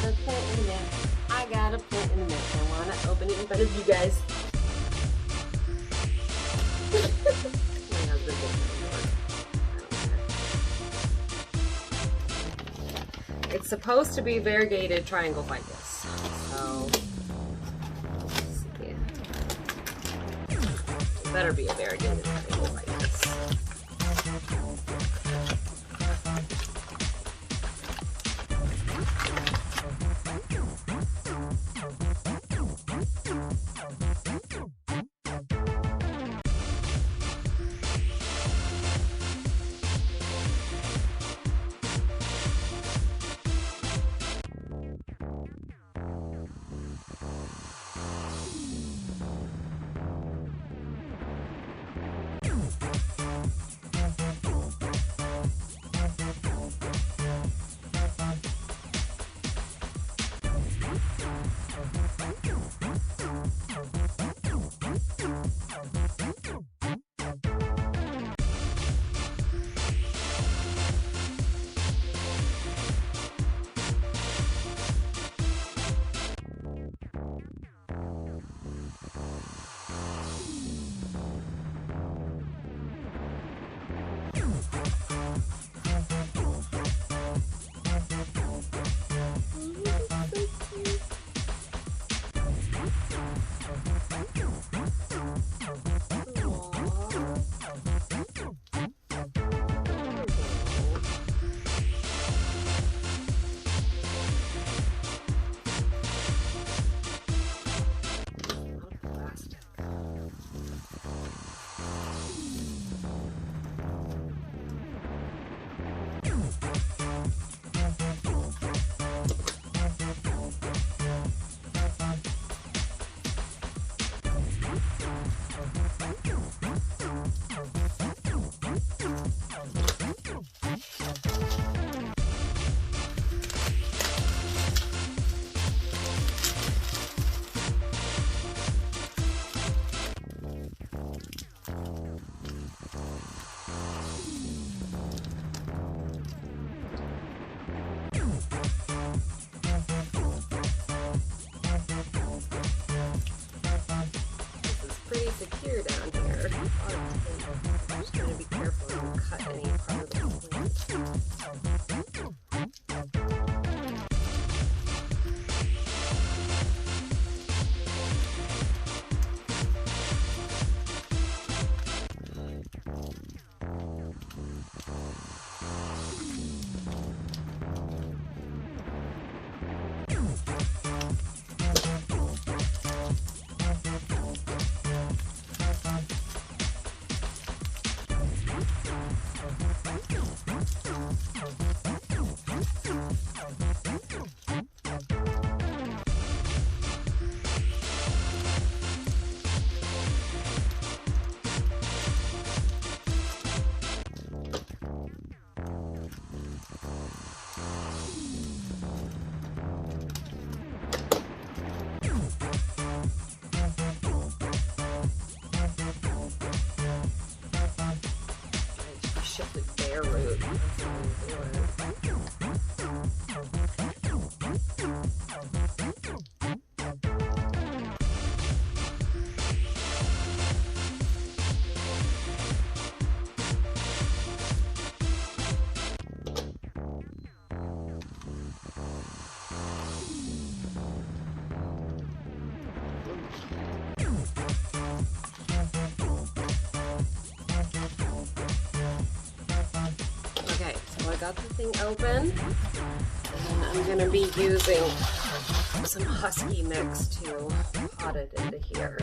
a plant in the mix. I got a plant in the mix. I want to open it in front of you guys. My husband didn't. It's supposed to be variegated triangle ficus. So, yeah. It better be a variegated triangle ficus. Pretty secure down here. I'm just going to be careful and cut any part of the plant. Shifted bare root. I got the thing open, and I'm going to be using some husky mix to pot it into here.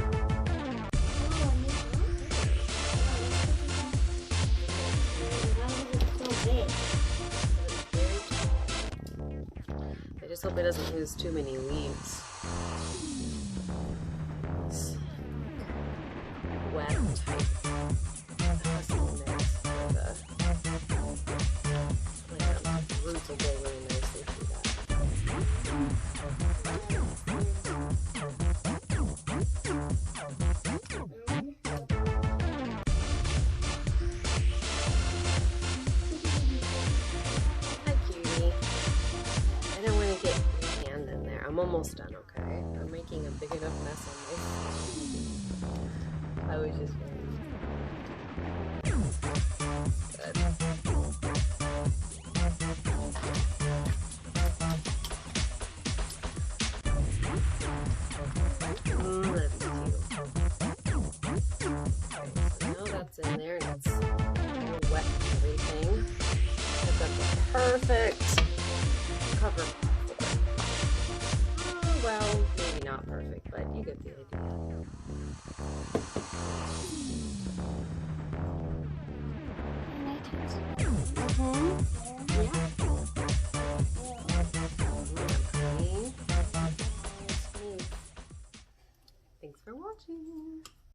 I just hope it doesn't lose too many leaves. It's wet type husky mix for the roots will go really nicely through that. Hi, cutie. I don't want to get your hands I'm almost done, okay? I'm making a big enough mess on my phone. I was just good. Love you too. Okay, so now that's in there and it's wet and everything. I've got the perfect cover for it. Oh, well, maybe not perfect, but you get the idea. Yeah.